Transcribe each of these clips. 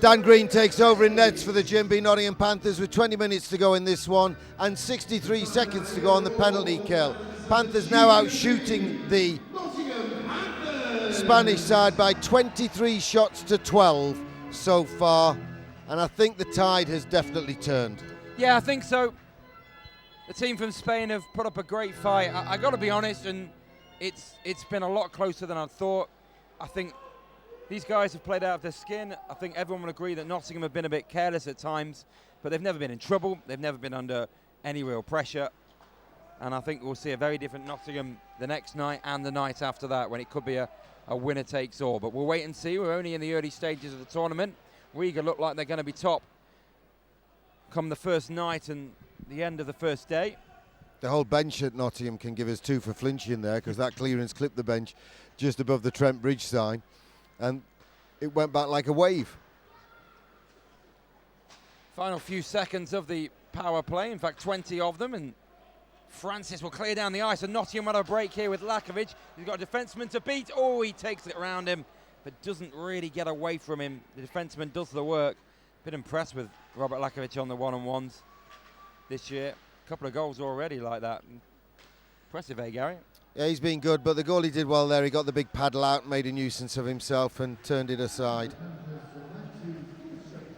Dan Green takes over in nets for the Gmb Nottingham Panthers with 20 minutes to go in this one and 63 seconds to go on the penalty kill. Panthers now out shooting the Spanish side by 23 shots to 12 so far, and I think the tide has definitely turned. Yeah, I think so. The team from Spain have put up a great fight. I got to be honest, and it's been a lot closer than I thought. I think these guys have played out of their skin. I think everyone will agree that Nottingham have been a bit careless at times, but they've never been in trouble. They've never been under any real pressure. And I think we'll see a very different Nottingham the next night and the night after that, when it could be a winner takes all. But we'll wait and see. We're only in the early stages of the tournament. Riga look like they're going to be top come the first night and the end of the first day. The whole bench at Nottingham can give us 2 for flinching there, because that clearance clipped the bench just above the Trent Bridge sign, and it went back like a wave. Final few seconds of the power play, in fact 20 of them, and Francis will clear down the ice, and Nottingham had a break here with Lakovic. He's got a defenseman to beat. Oh, he takes it around him, but doesn't really get away from him. The defenseman does the work. Been impressed with Robert Lakovic on the one-on-ones this year. A couple of goals already like that. Impressive, eh, Gary? Yeah, he's been good, but the goalie did well there. He got the big paddle out, made a nuisance of himself and turned it aside.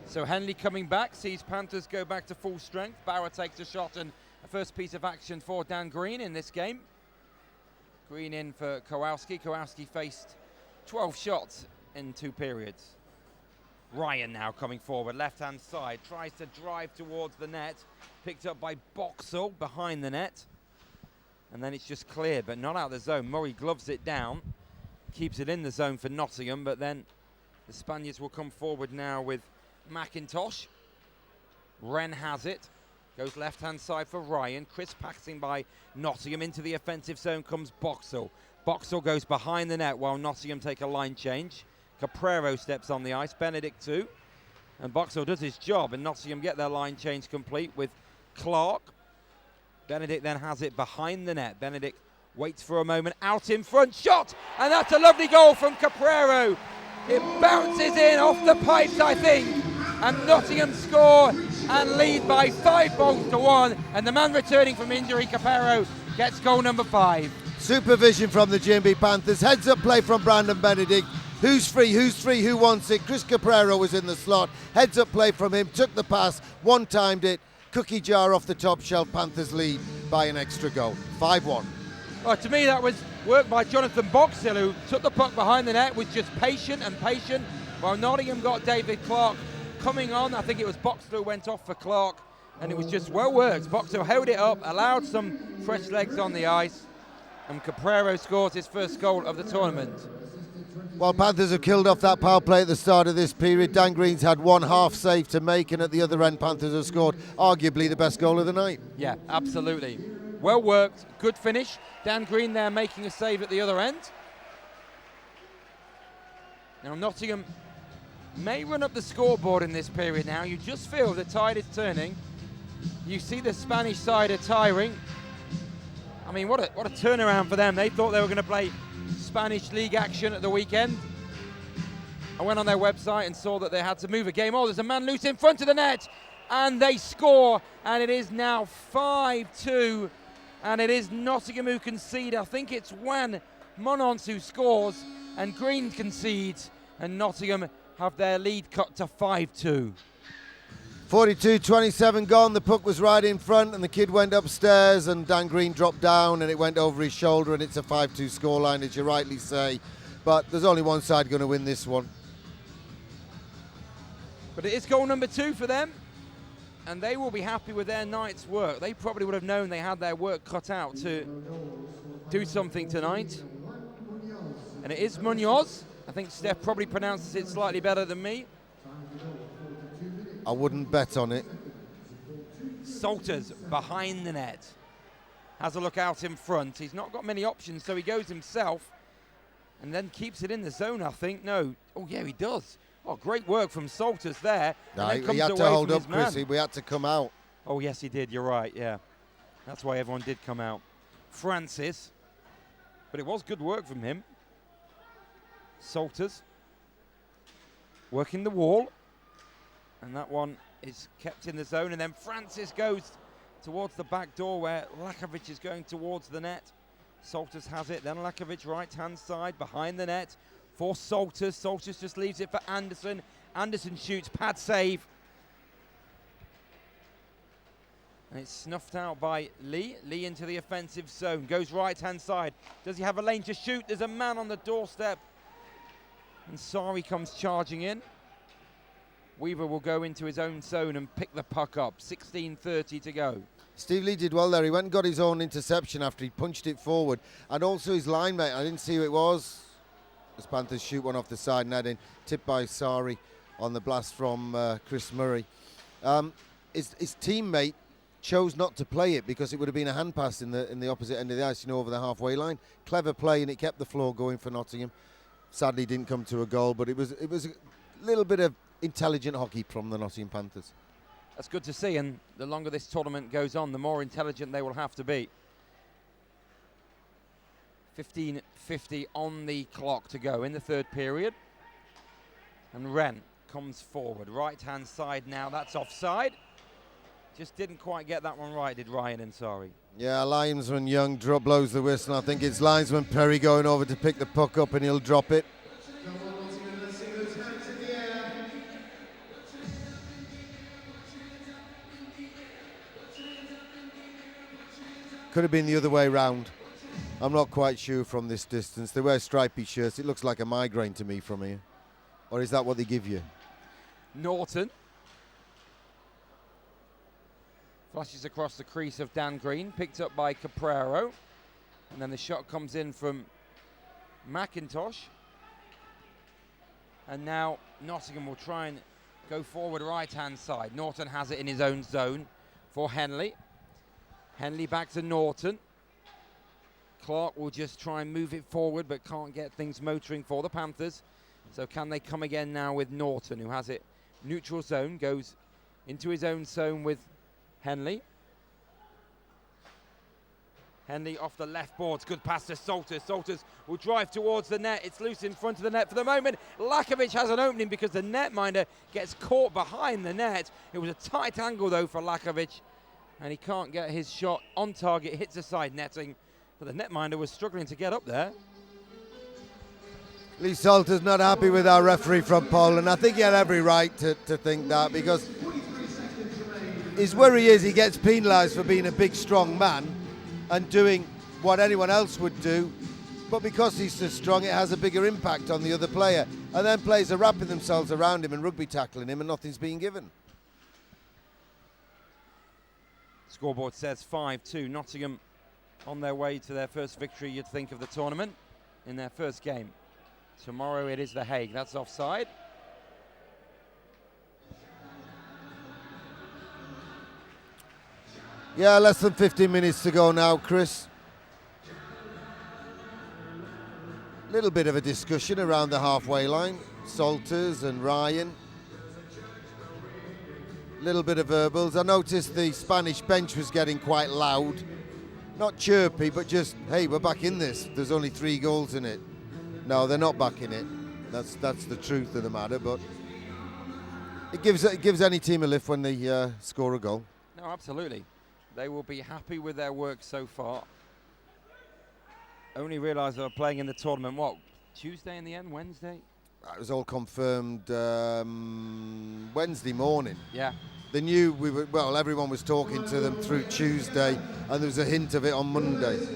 So Henley coming back, sees Panthers go back to full strength. Bauer takes a shot, and a first piece of action for Dan Green in this game. Green in for Kowalski. Kowalski faced 12 shots in 2 periods. Ryan now coming forward, left-hand side, tries to drive towards the net. Picked up by Boxall behind the net. And then it's just cleared, but not out of the zone. Murray gloves it down, keeps it in the zone for Nottingham, but then the Spaniards will come forward now with McIntosh. Wren has it. Goes left-hand side for Ryan. Chris passing by Nottingham. Into the offensive zone comes Boxall. Boxall goes behind the net while Nottingham take a line change. Caprero steps on the ice. Benedict too. And Boxall does his job, and Nottingham get their line change complete with Clark. Benedict then has it behind the net. Benedict waits for a moment. Out in front. Shot! And that's a lovely goal from Caprero. It bounces in off the pipes, I think. And Nottingham score and lead by 5 goals to 1. And the man returning from injury, Caprero, gets goal number 5. Supervision from the Gmb Panthers. Heads up play from Brandon Benedict. Who's free, who wants it? Chris Caprero was in the slot. Heads up play from him, took the pass, one-timed it. Cookie jar off the top shelf. Panthers lead by an extra goal. 5-1. Well, to me, that was work by Jonathan Boxall, who took the puck behind the net, was just patient, while Nottingham got David Clark coming on. I think it was Boxall who went off for Clark, and it was just well worked. Boxall held it up, allowed some fresh legs on the ice, and Caprero scores his first goal of the tournament. While Panthers have killed off that power play at the start of this period, Dan Green's had 1 half save to make, and at the other end Panthers have scored arguably the best goal of the night. Yeah, absolutely. Well worked, good finish. Dan Green there making a save at the other end. Now Nottingham may run up the scoreboard in this period now. You just feel the tide is turning. You see the Spanish side are tiring. I mean, what a turnaround for them. They thought they were going to play Spanish league action at the weekend. I went on their website and saw that they had to move a game. Oh, there's a man loose in front of the net, and they score, and it is now 5-2, and it is Nottingham who concede. I think it's Juan Monons who scores, and Green concedes, and Nottingham have their lead cut to 5-2. 42-27 gone, the puck was right in front and the kid went upstairs and Dan Green dropped down and it went over his shoulder, and it's a 5-2 scoreline, as you rightly say. But there's only one side going to win this one. But it is goal number 2 for them, and they will be happy with their night's work. They probably would have known they had their work cut out to do something tonight. And it is Munoz. I think Steph probably pronounces it slightly better than me. I wouldn't bet on it. Salters behind the net. Has a look out in front. He's not got many options, so he goes himself and then keeps it in the zone, I think. No. Oh, yeah, he does. Oh, great work from Salters there. No, he had to hold up, Chris. We had to come out. Oh, yes, he did. You're right, yeah. That's why everyone did come out. Francis. But it was good work from him. Salters. Working the wall. And that one is kept in the zone, and then Francis goes towards the back door where Lakovic is going towards the net. Salters has it, then Lakovic right-hand side behind the net for Salters. Salters just leaves it for Anderson. Anderson shoots, pad save. And it's snuffed out by Lee. Lee into the offensive zone, goes right-hand side. Does he have a lane to shoot? There's a man on the doorstep. And Sari comes charging in. Weaver will go into his own zone and pick the puck up. 16:30 to go. Steve Lee did well there. He went and got his own interception after he punched it forward. And also his line mate, I didn't see who it was. As Panthers shoot one off the side netting, tipped by Sari on the blast from Chris Murray. His teammate chose not to play it because it would have been a hand pass in the opposite end of the ice, over the halfway line. Clever play, and it kept the flow going for Nottingham. Sadly, didn't come to a goal, but it was a little bit of intelligent hockey from the Nottingham Panthers. That's good to see, and the longer this tournament goes on, the more intelligent they will have to be. 15:50 on the clock to go in the third period. And Wren comes forward, right-hand side now, that's offside. Just didn't quite get that one right, did Ryan Ansari? Yeah, linesman Young blows the whistle. I think it's linesman Perry going over to pick the puck up, and he'll drop it. Could have been the other way round. I'm not quite sure from this distance. They wear stripy shirts. It looks like a migraine to me from here. Or is that what they give you? Norton flashes across the crease of Dan Green, picked up by Caprero. And then the shot comes in from McIntosh. And now Nottingham will try and go forward right-hand side. Norton has it in his own zone for Henley. Henley back to Norton. Clark will just try and move it forward, but can't get things motoring for the Panthers. So can they come again now with Norton, who has it neutral zone, goes into his own zone with Henley. Henley off the left boards, good pass to Salters. Salters will drive towards the net. It's loose in front of the net for the moment. Lakovic has an opening because the netminder gets caught behind the net. It was a tight angle though for Lakovic, and he can't get his shot on target, hits the side netting, but the netminder was struggling to get up there. Lee Salter's not happy with our referee from Poland. I think he had every right to think that, because his worry is he gets penalised for being a big, strong man and doing what anyone else would do, but because he's so strong, it has a bigger impact on the other player. And then players are wrapping themselves around him and rugby tackling him, and nothing's being given. Scoreboard says 5-2. Nottingham on their way to their first victory, you'd think, of the tournament in their first game. Tomorrow it is The Hague. That's offside. Yeah, less than 15 minutes to go now, Chris. Little bit of a discussion around the halfway line. Salters and Ryan. Little bit of verbals. I noticed the Spanish bench was getting quite loud. Not chirpy, but just, hey, we're back in this. There's only 3 goals in it. No, they're not back in it. That's the truth of the matter, but it gives any team a lift when they score a goal. No, absolutely. They will be happy with their work so far. Only realised they were playing in the tournament, what, Tuesday in the end, Wednesday? It was all confirmed Wednesday morning. Yeah. They knew everyone was talking to them through Tuesday, and there was a hint of it on Monday.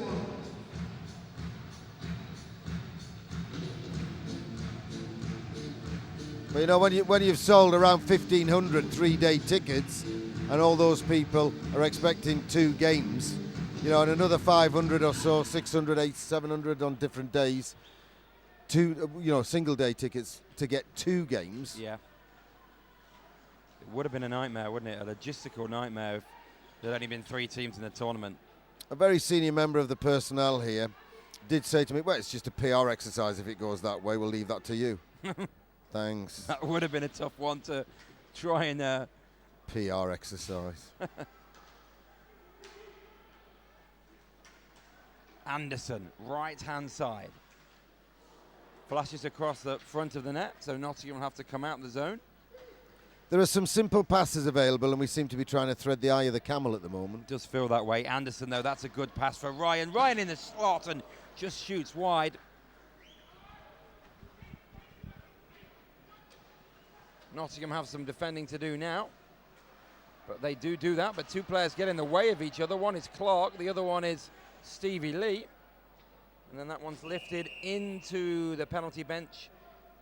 But you know, when you've sold around 1,500 3-day tickets, and all those people are expecting 2 games, you know, and another 500 or so, 600, 800, 700 on different days, single day tickets to get 2 games. Yeah. It would have been a nightmare, wouldn't it? A logistical nightmare if there'd only been 3 teams in the tournament. A very senior member of the personnel here did say to me, well, it's just a PR exercise if it goes that way. We'll leave that to you. Thanks. That would have been a tough one to try and... PR exercise. Anderson, right-hand side. Flashes across the front of the net, so Nottingham will have to come out of the zone. There are some simple passes available, and we seem to be trying to thread the eye of the camel at the moment. Does feel that way. Anderson, though, that's a good pass for Ryan. Ryan in the slot and just shoots wide. Nottingham have some defending to do now. But they do that, but two players get in the way of each other. One is Clark, the other one is Stevie Lee. And then that one's lifted into the penalty bench.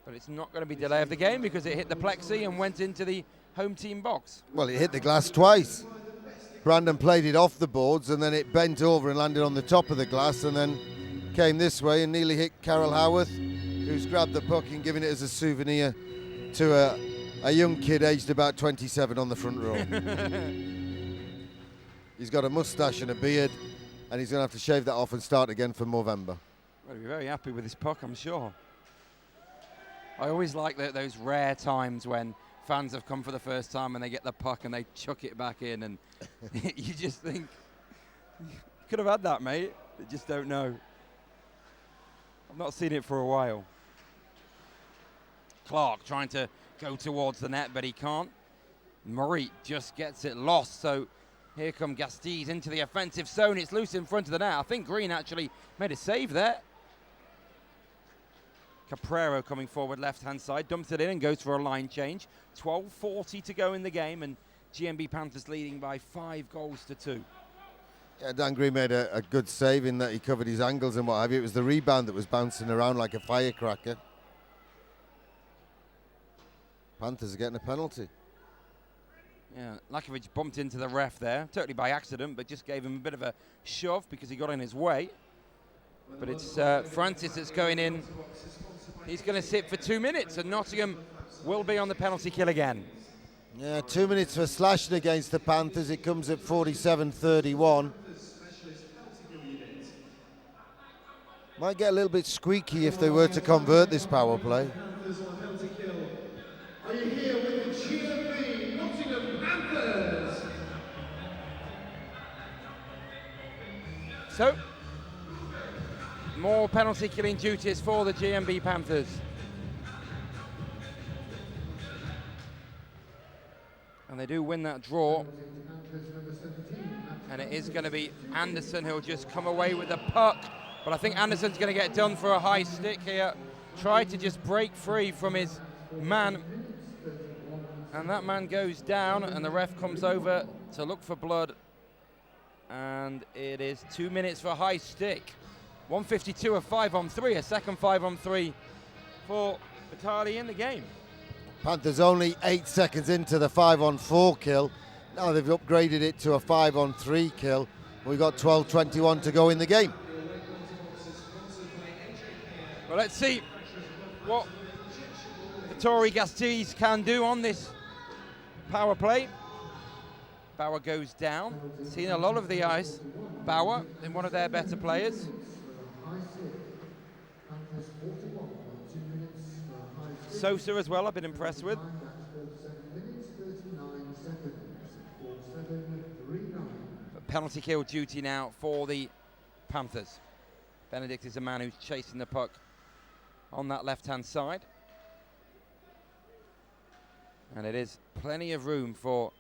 But it's not going to be delay of the game because it hit the plexi and went into the home team box. Well, it hit the glass twice. Brandon played it off the boards and then it bent over and landed on the top of the glass and then came this way and nearly hit Carol Howarth, who's grabbed the puck and given it as a souvenir to a young kid aged about 27 on the front row. He's got a moustache and a beard, and he's going to have to shave that off and start again for Movember. Well, he'll be very happy with his puck, I'm sure. I always like those rare times when fans have come for the first time and they get the puck and they chuck it back in, and you just think, you could have had that, mate. You just don't know. I've not seen it for a while. Clark trying to go towards the net, but he can't. Murray just gets it lost, so here come Gasteiz into the offensive zone. It's loose in front of the net. I think Green actually made a save there. Caprero coming forward left-hand side, dumps it in and goes for a line change. 12:40 to go in the game, and Gmb Panthers leading by 5-2. Yeah, Dan Green made a good save in that he covered his angles and what have you. It was the rebound that was bouncing around like a firecracker. Panthers are getting a penalty. Yeah, Lakovic bumped into the ref there, totally by accident, but just gave him a bit of a shove because he got in his way. But it's Francis that's going in. He's going to sit for 2 minutes, and Nottingham will be on the penalty kill again. Yeah, 2 minutes for slashing against the Panthers. It comes at 47-31. Might get a little bit squeaky if they were to convert this power play. Are you here with the Gmb Nottingham Panthers? So, more penalty killing duties for the Gmb Panthers. And they do win that draw. And it is going to be Anderson who'll just come away with the puck. But I think Anderson's going to get done for a high stick here. Tried to just break free from his man. And that man goes down, and the ref comes over to look for blood. And it is 2 minutes for a high stick. 1:52 of 5-on-3, a second 5-on-3 for Vitali in the game. Panthers only 8 seconds into the 5-on-4 kill. Now they've upgraded it to a 5-on-3 kill. We've got 12:21 to go in the game. Well, let's see what Vittori Gasteiz can do on this power play. Bauer goes down. Seen a lot of the ice. Bauer, in one of their better players. Sosa as well, I've been impressed with. But penalty kill duty now for the Panthers. Benedict is a man who's chasing the puck on that left-hand side. And it is plenty of room for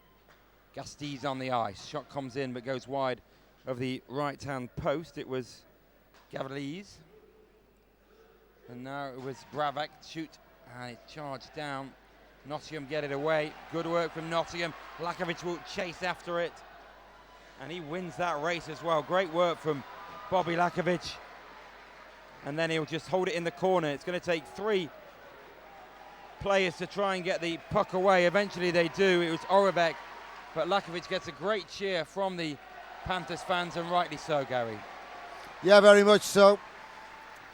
Gasteiz on the ice. Shot comes in but goes wide of the right-hand post. It was Gavrilis. And now it was Bravak shoot, and it charged down. Nottingham get it away. Good work from Nottingham. Lakovic will chase after it. And he wins that race as well. Great work from Bobby Lakovic. And then he'll just hold it in the corner. It's going to take 3 players to try and get the puck away. Eventually they do. It was Oravec. But Lakovic gets a great cheer from the Panthers fans, and rightly so, Gary. Yeah, very much so.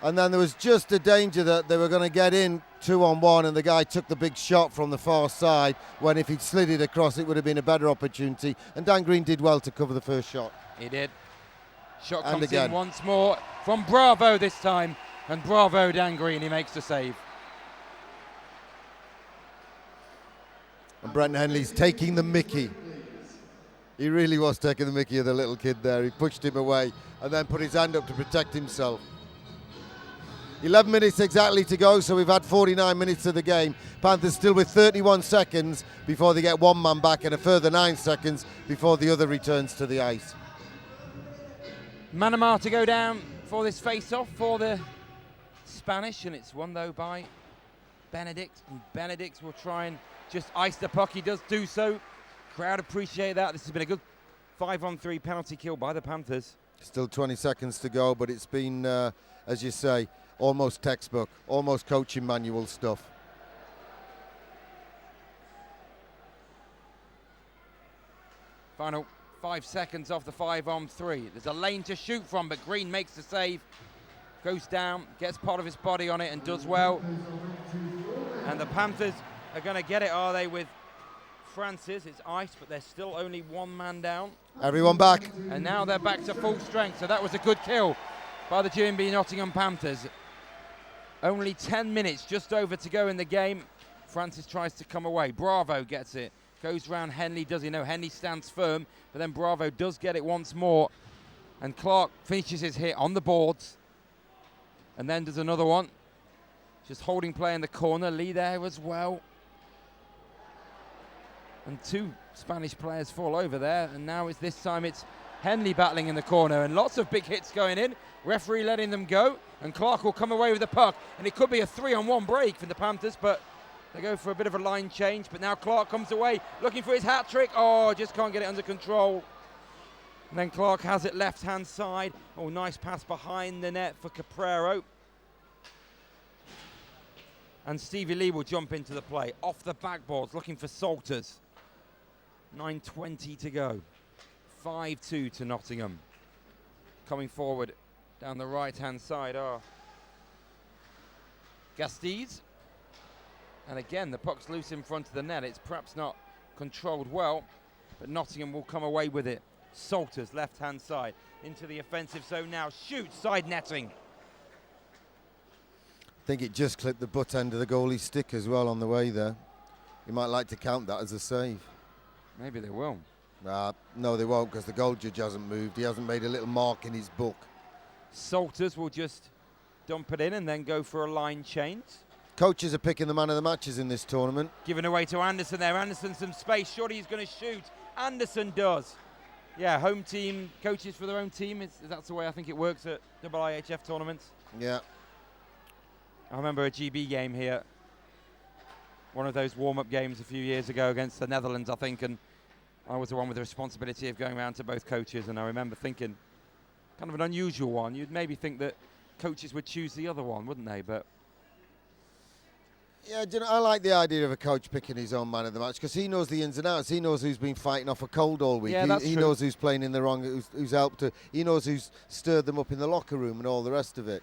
And then there was just a danger that they were going to get in 2-on-1, and the guy took the big shot from the far side, when if he'd slid it across, it would have been a better opportunity. And Dan Green did well to cover the first shot. He did. Shot And comes again. in once more from Bravo this time. And bravo, Dan Green, he makes the save. And Brent Henley's taking the mickey. He really was taking the mickey of the little kid there. He pushed him away and then put his hand up to protect himself. 11 minutes exactly to go, so we've had 49 minutes of the game. Panthers still with 31 seconds before they get one man back and a further 9 seconds before the other returns to the ice. Manamar to go down for this face-off for the Spanish, and it's won though by Benedict, and Benedict will try and just ice the puck. He does do so. Crowd appreciate that. This has been a good 5-on-3 penalty kill by the Panthers. Still 20 seconds to go, but it's been, as you say, almost textbook, almost coaching manual stuff. Final 5 seconds off the 5-on-3. There's a lane to shoot from, but Green makes the save. Goes down, gets part of his body on it and does well. And the Panthers are going to get it, are they, with Francis? It's ice, but there's still only one man down. Everyone back. And now they're back to full strength, so that was a good kill by the Gmb Nottingham Panthers. Only 10 minutes, just over to go in the game. Francis tries to come away. Bravo gets it. Goes round Henley, does he? No, Henley stands firm, but then Bravo does get it once more. And Clark finishes his hit on the boards. And then does another one. Just holding play in the corner. Lee there as well. And 2 Spanish players fall over there. And now it's this time it's Henley battling in the corner. And lots of big hits going in. Referee letting them go. And Clark will come away with the puck. And it could be a 3-on-1 break for the Panthers, but they go for a bit of a line change. But now Clark comes away looking for his hat trick. Oh, just can't get it under control. And then Clark has it left-hand side. Oh, nice pass behind the net for Caprero. And Stevie Lee will jump into the play. Off the backboards, looking for Salters. 9:20 to go. 5-2 to Nottingham. Coming forward down the right-hand side are Gastiz. And again, the puck's loose in front of the net. It's perhaps not controlled well, but Nottingham will come away with it. Salters, left-hand side, into the offensive zone now. Shoots, side netting. I think it just clipped the butt end of the goalie's stick as well on the way there. You might like to count that as a save. Maybe they will. No, they won't, because the goal judge hasn't moved. He hasn't made a little mark in his book. Salters will just dump it in and then go for a line change. Coaches are picking the man of the matches in this tournament. Given away to Anderson there. Anderson some space. Surely he's going to shoot. Anderson does. Yeah, home team, coaches for their own team. That's the way I think it works at IIHF tournaments. Yeah. I remember a GB game here. One of those warm-up games a few years ago against the Netherlands, I think, and I was the one with the responsibility of going around to both coaches, and I remember thinking, kind of an unusual one. You'd maybe think that coaches would choose the other one, wouldn't they? But yeah, I like the idea of a coach picking his own man of the match, because he knows the ins and outs. He knows who's been fighting off a cold all week. Yeah, he knows who's playing in the wrong, who's helped to. He knows who's stirred them up in the locker room and all the rest of it.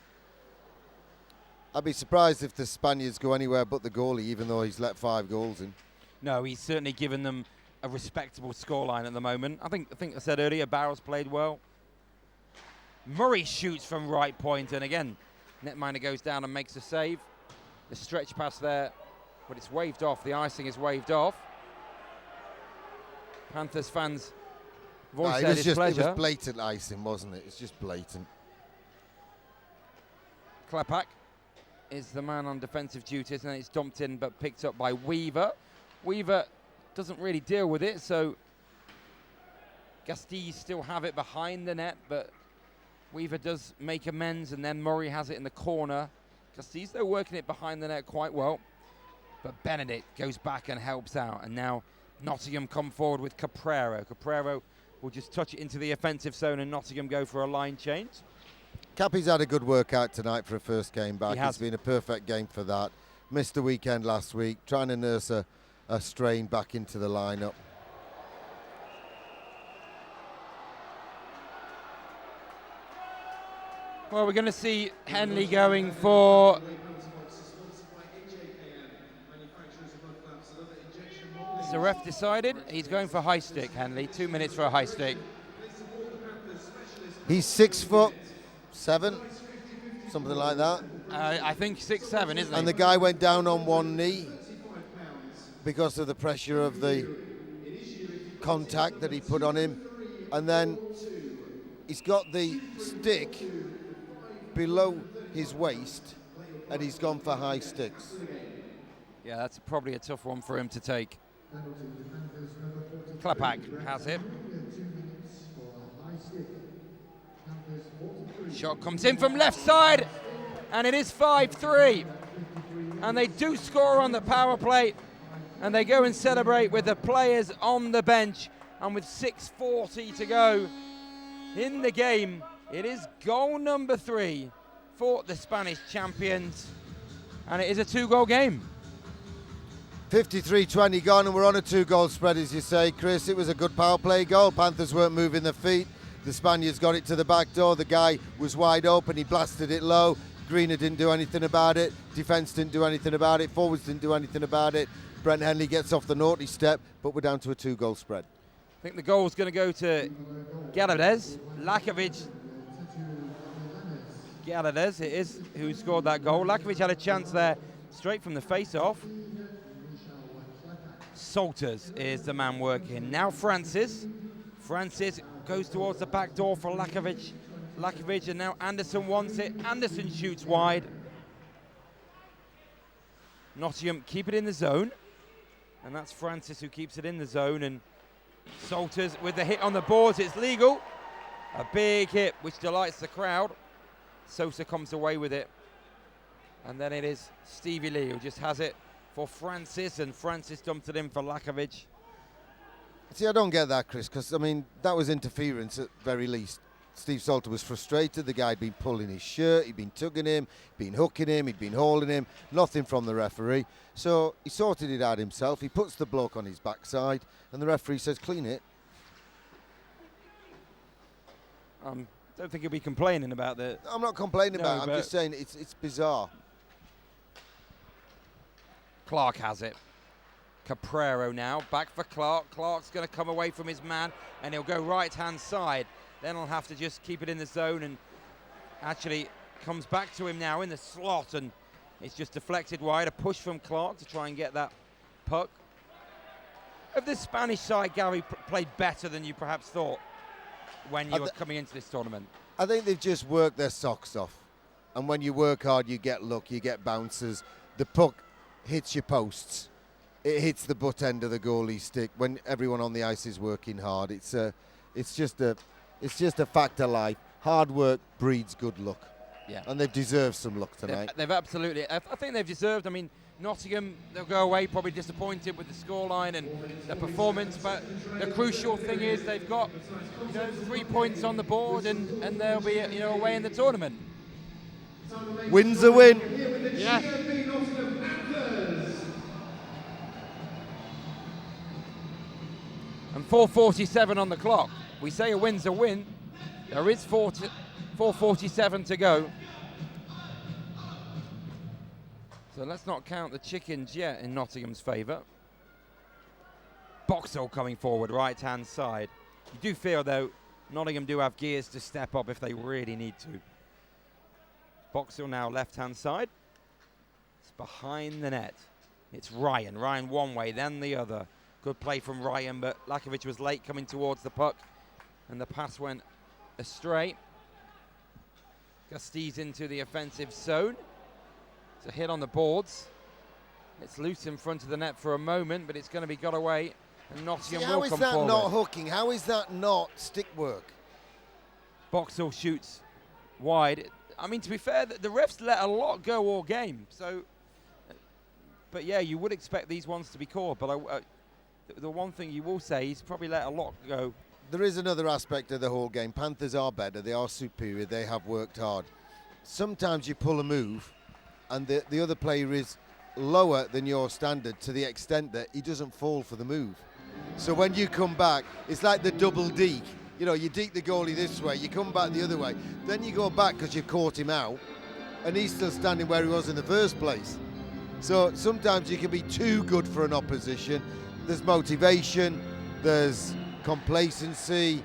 I'd be surprised if the Spaniards go anywhere but the goalie, even though he's let 5 goals in. No, he's certainly given them a respectable scoreline at the moment. I think I said earlier, Barrow's played well. Murray shoots from right point, and again, netminder goes down and makes a save. The stretch pass there, but it's waved off. The icing is waved off. Panthers fans voiced their displeasure. It was blatant icing, wasn't it? It's just blatant. Klepak is the man on defensive duties, and it's dumped in but picked up by Weaver. Weaver doesn't really deal with it, so Gastiz still have it behind the net, but Weaver does make amends, and then Murray has it in the corner. Gastiz, though, working it behind the net quite well, but Benedict goes back and helps out, and now Nottingham come forward with Caprero. Caprero will just touch it into the offensive zone, and Nottingham go for a line change. Cappy's had a good workout tonight for a first game back. It's been a perfect game for that. Missed the weekend last week, trying to nurse a strain back into the lineup. Well, we're going to see Henley going for the ref decided he's going for high stick, Henley. 2 minutes for a high stick. He's 6'7", something like that. I think 6'7", isn't he? And the guy went down on one knee because of the pressure of the contact that he put on him. And then he's got the stick below his waist, and he's gone for high sticks. Yeah, that's probably a tough one for him to take. Klapak has it. Shot comes in from left side, and it is 5-3. And they do score on the power play, and they go and celebrate with the players on the bench. And with 6:40 to go in the game, it is goal number 3 for the Spanish champions, and it is a 2-goal game. 53-20 gone, and we're on a 2-goal spread, as you say, Chris. It was a good power play goal. Panthers weren't moving their feet. The Spaniards got it to the back door. The guy was wide open. He blasted it low. Greener didn't do anything about it. Defence didn't do anything about it. Forwards didn't do anything about it. Brent Henley gets off the naughty step, but we're down to a 2-goal spread. I think the goal's going to go to Galadez. Galadez, it is who scored that goal. Lakovic had a chance there straight from the face-off. Salters is the man working. Now Francis. Francis goes towards the back door for Lakovic. Lakovic, and now Anderson wants it. Anderson shoots wide. Nottingham keep it in the zone. And that's Francis who keeps it in the zone. And Salters with the hit on the boards. It's legal. A big hit, which delights the crowd. Sosa comes away with it. And then it is Stevie Lee who just has it for Francis, and Francis dumped it in for Lakovic. See, I don't get that, Chris, because, I mean, that was interference at very least. Steve Salter was frustrated. The guy had been pulling his shirt, he'd been tugging him, been hooking him, he'd been hauling him. Nothing from the referee. So he sorted it out himself. He puts the bloke on his backside, and the referee says, clean it. Don't think he'll be complaining about the... I'm not complaining about it. I'm just saying it's bizarre. Clark has it. Caprero now, back for Clark. Clark's going to come away from his man, and he'll go right-hand side. Then he'll have to just keep it in the zone, and actually comes back to him now in the slot, and it's just deflected wide. A push from Clark to try and get that puck. Of the Spanish side, Gary played better than you perhaps thought when you were coming into this tournament. I think they've just worked their socks off. And when you work hard, you get luck, you get bounces. The puck hits your posts. It hits the butt end of the goalie stick when everyone on the ice is working hard. It's just a fact of life. Hard work breeds good luck. Yeah. And they've deserved some luck tonight. They've absolutely. I think they've deserved. I mean, Nottingham, they'll go away probably disappointed with the scoreline and the performance, but the crucial thing is they've got 3 points on the board, and they'll be away in the tournament. Win's a win. Yeah. And 4:47 on the clock. We say a win's a win. There is 4:47 to go. So let's not count the chickens yet in Nottingham's favour. Boxall coming forward, right-hand side. You do feel, though, Nottingham do have gears to step up if they really need to. Boxall now left-hand side. It's behind the net. It's Ryan. Ryan one way, then the other. Good play from Ryan, but Lakovic was late coming towards the puck, and the pass went astray. Gusties into the offensive zone. It's a hit on the boards. It's loose in front of the net for a moment, but it's going to be got away, and Nottingham will come forward. How is that not hooking? How is that not stick work? Boxall shoots wide. I mean, to be fair, the refs let a lot go all game. So, but yeah, you would expect these ones to be called. But the one thing you will say, he's probably let a lot go. There is another aspect of the whole game. Panthers are better. They are superior. They have worked hard. Sometimes you pull a move, and the other player is lower than your standard to the extent that he doesn't fall for the move. So when you come back, it's like the double deke. You deke the goalie this way, you come back the other way, then you go back because you've caught him out, and he's still standing where he was in the first place. So sometimes you can be too good for an opposition. There's motivation, there's complacency.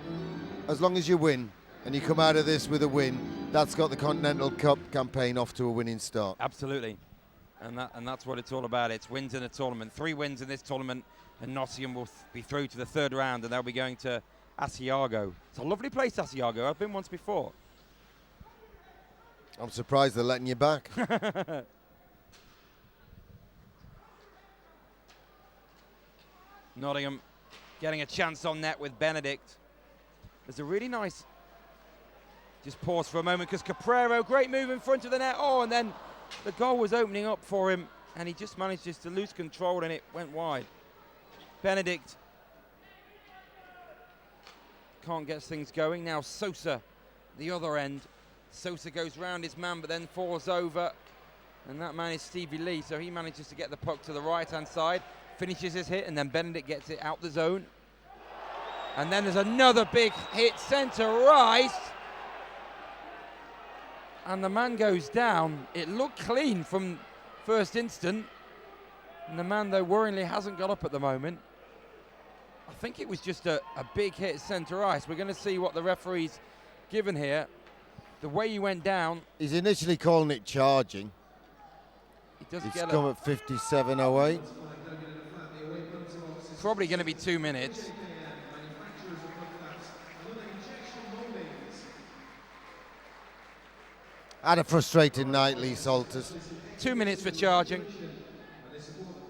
As long as you win, and you come out of this with a win, that's got the Continental Cup campaign off to a winning start. Absolutely. And that's what it's all about. It's wins in a tournament. 3 wins in this tournament, and Nottingham will be through to the third round, and they'll be going to Asiago. It's a lovely place, Asiago. I've been once before. I'm surprised they're letting you back. Nottingham getting a chance on net with Benedict. There's a really nice, just pause for a moment because Caprero, great move in front of the net. Oh, and then the goal was opening up for him and he just managed to lose control and it went wide. Benedict can't get things going. Now Sosa, the other end. Sosa goes round his man but then falls over. And that man is Stevie Lee, so he manages to get the puck to the right-hand side. Finishes his hit and then Benedict gets it out the zone. And then there's another big hit, centre right. And the man goes down. It looked clean from first instant. And the man, though, worryingly hasn't got up at the moment. I think it was just a big hit centre ice. We're going to see what the referee's given here. The way he went down. He's initially calling it charging. He does It's get come at 57.08. Probably going to be 2 minutes. Had a frustrating night, Lee Salters. 2 minutes for charging.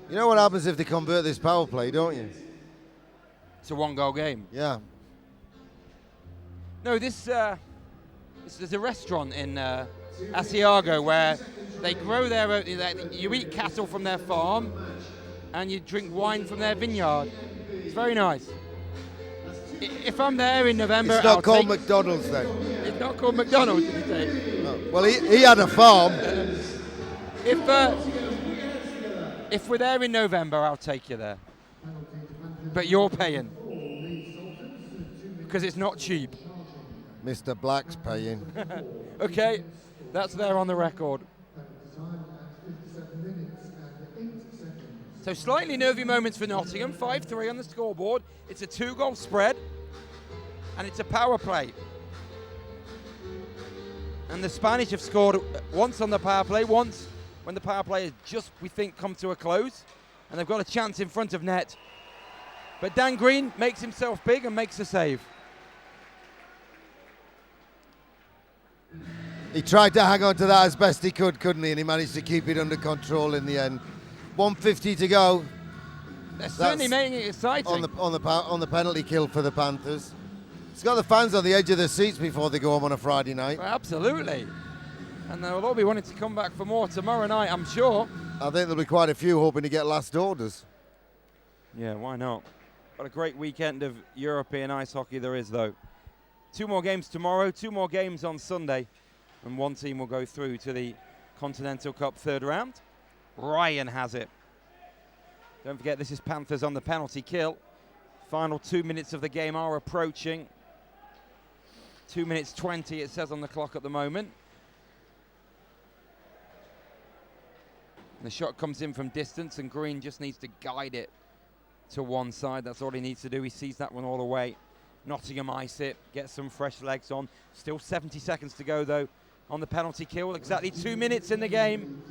You know what happens if they convert this power play, don't you? It's a 1-goal game. Yeah. No, this is a restaurant in Asiago where they grow their own, you eat cattle from their farm and you drink wine from their vineyard. It's very nice. If I'm there in November, It's not called McDonald's then. It's not called McDonald's, did you say? No. Well, he had a farm. If we're there in November, I'll take you there. But you're paying. Because it's not cheap. Mr. Black's paying. Okay, that's there on the record. So slightly nervy moments for Nottingham, 5-3 on the scoreboard. It's a 2-goal spread, and it's a power play. And the Spanish have scored once on the power play, once when the power play has just, we think, come to a close. And they've got a chance in front of net. But Dan Green makes himself big and makes a save. He tried to hang on to that as best he could, couldn't he? And he managed to keep it under control in the end. 1:50 to go. They're certainly making it exciting. On the penalty kill for the Panthers. It's got the fans on the edge of their seats before they go home on a Friday night. Well, absolutely. And they'll all be wanting to come back for more tomorrow night, I'm sure. I think there'll be quite a few hoping to get last orders. Yeah, why not? What a great weekend of European ice hockey there is, though. 2 more games tomorrow, 2 more games on Sunday, and one team will go through to the Continental Cup 3rd round. Ryan has it. Don't forget, this is Panthers on the penalty kill. Final 2 minutes of the game are approaching. 2 minutes 20, it says on the clock at the moment. And the shot comes in from distance, and Green just needs to guide it to one side. That's all he needs to do. He sees that one all the way. Nottingham ice it, get some fresh legs on. Still 70 seconds to go, though, on the penalty kill. Exactly 2 minutes in the game.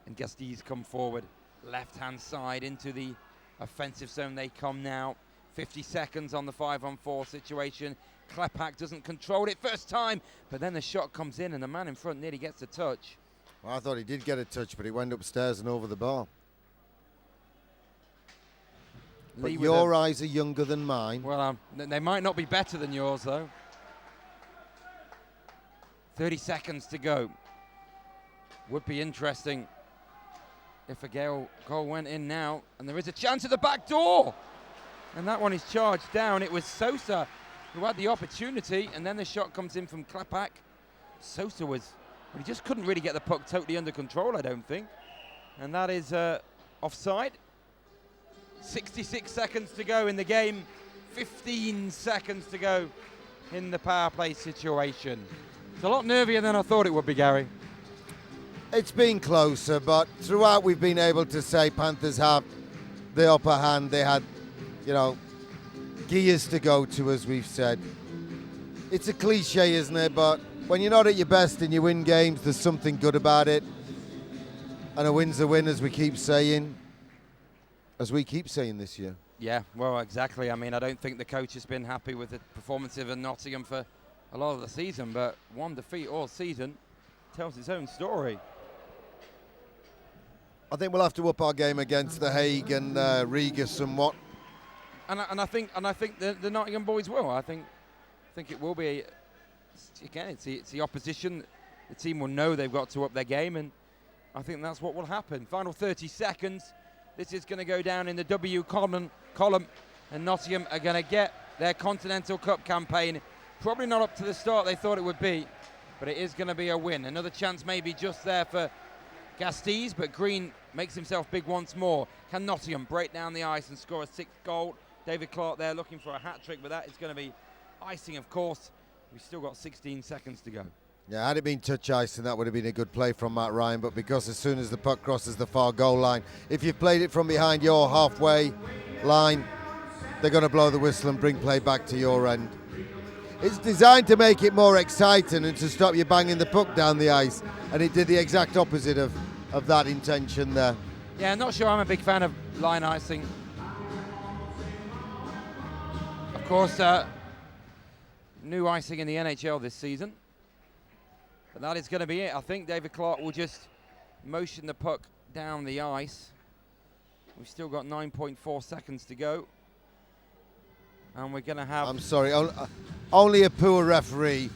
And Gusties come forward. Left-hand side into the offensive zone they come now. 50 seconds on the 5-on-4 situation. Klepak doesn't control it first time, but then the shot comes in and the man in front nearly gets a touch. Well, I thought he did get a touch, but he went upstairs and over the bar. But your eyes are younger than mine. Well, they might not be better than yours, though. 30 seconds to go. Would be interesting if a goal went in now. And there is a chance at the back door. And that one is charged down. It was Sosa who had the opportunity. And then the shot comes in from Klepak. Sosa well, he just couldn't really get the puck totally under control, I don't think. And that is offside. 66 seconds to go in the game. 15 seconds to go in the power play situation. It's a lot nervier than I thought it would be, Gary. It's been closer, but throughout we've been able to say Panthers have the upper hand. They had, gears to go to, as we've said. It's a cliche, isn't it? But when you're not at your best and you win games, there's something good about it. And a win's a win, as we keep saying. As we keep saying this year. Yeah, well, exactly. I mean, I don't think the coach has been happy with the performance of Nottingham for a lot of the season, but one defeat all season tells its own story. I think we'll have to up our game against The Hague and Riga somewhat. And I think the Nottingham boys will. I think it will be. Again, it's the opposition. The team will know they've got to up their game, and I think that's what will happen. Final 30 seconds. This is going to go down in the W column, and Nottingham are going to get their Continental Cup campaign. Probably not up to the start they thought it would be, but it is going to be a win. Another chance maybe just there for Gasteiz, but Green makes himself big once more. Can Nottingham break down the ice and score a 6th goal? David Clark there looking for a hat-trick, but that is going to be icing, of course. We've still got 16 seconds to go. Yeah, had it been touch icing, that would have been a good play from Matt Ryan, but because as soon as the puck crosses the far goal line, if you've played it from behind your halfway line, they're going to blow the whistle and bring play back to your end. It's designed to make it more exciting and to stop you banging the puck down the ice, and it did the exact opposite of that intention there. Yeah, not sure I'm a big fan of line icing. Of course, new icing in the NHL this season. But that is going to be it. I think David Clark will just motion the puck down the ice. We've still got 9.4 seconds to go. And we're going to have... I'm sorry, only a poor referee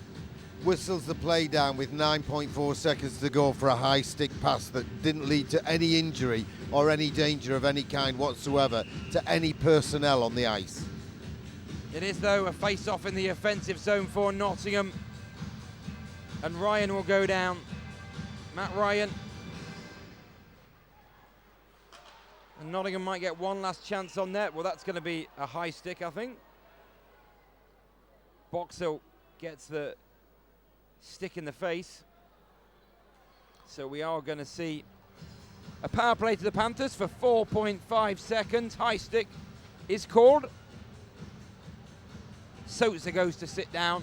whistles the play down with 9.4 seconds to go for a high stick pass that didn't lead to any injury or any danger of any kind whatsoever to any personnel on the ice. It is, though, a face-off in the offensive zone for Nottingham. And Ryan will go down. Matt Ryan. And Nottingham might get one last chance on net. Well, that's going to be a high stick, I think. Boxall gets the stick in the face. So we are going to see a power play to the Panthers for 4.5 seconds. High stick is called. Souza goes to sit down.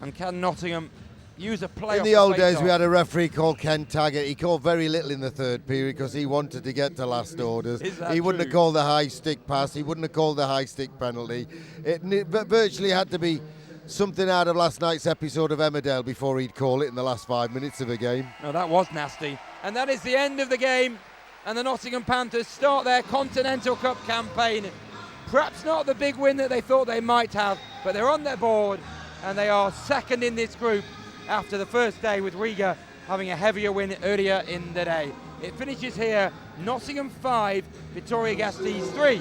And can Nottingham use a play? In the old days, we had a referee called Ken Taggart. He called very little in the third period because he wanted to get to last orders. He wouldn't have called the high stick pass. He wouldn't have called the high stick penalty. It virtually had to be something out of last night's episode of Emmerdale before he'd call it in the last 5 minutes of a game. No, that was nasty. And that is the end of the game. And the Nottingham Panthers start their Continental Cup campaign. Perhaps not the big win that they thought they might have, but they're on their board. And they are second in this group after the first day, with Riga having a heavier win earlier in the day. It finishes here, Nottingham 5, Vitoria Gasteiz 3.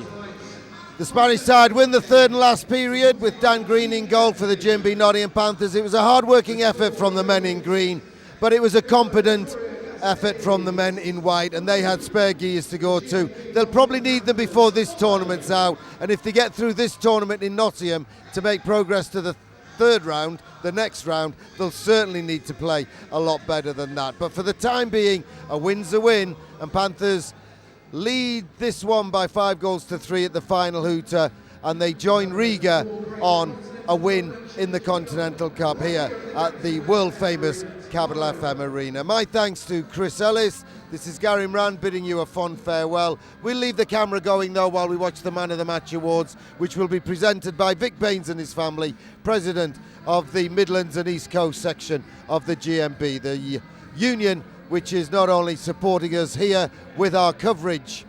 The Spanish side win the third and last period with Dan Green in goal for the Gmb Nottingham Panthers. It was a hard-working effort from the men in green, but it was a competent effort from the men in white, and they had spare gears to go to. They'll probably need them before this tournament's out, and if they get through this tournament in Nottingham to make progress to the third round, the next round, they'll certainly need to play a lot better than that. But for the time being, a win's a win, and Panthers lead this one by 5-3 at the final hooter, and they join Riga on a win in the Continental Cup here at the world-famous Capital FM Arena. My thanks to Chris Ellis. This is Gary Moran bidding you a fond farewell. We'll leave the camera going though while we watch the Man of the Match Awards, which will be presented by Vic Baines and his family, President of the Midlands and East Coast section of the GMB, the union which is not only supporting us here with our coverage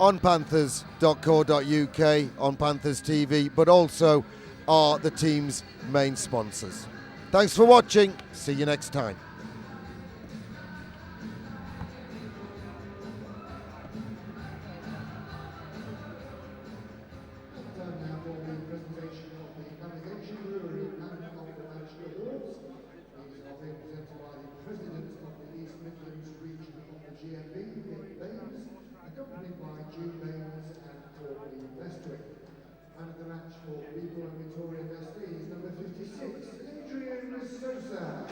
on panthers.co.uk, on Panthers TV, but also are the team's main sponsors. Thanks for watching. See you next time. Accompanied by Gmb Panters-Bipolo and the match for Riga and Vitoria Gasteiz, number 56, Adrian Souza.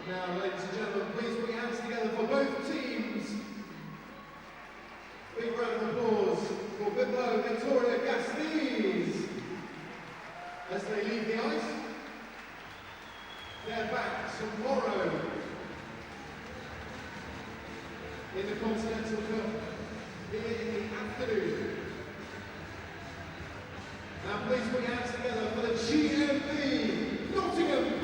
Now, ladies and gentlemen, please put your hands together for both teams. Big round of applause for Bipolo Victoria Gasties as they leave the ice. They're back tomorrow in the Continental Cup here in the afternoon. Now please put your hands together for the Gmb Nottingham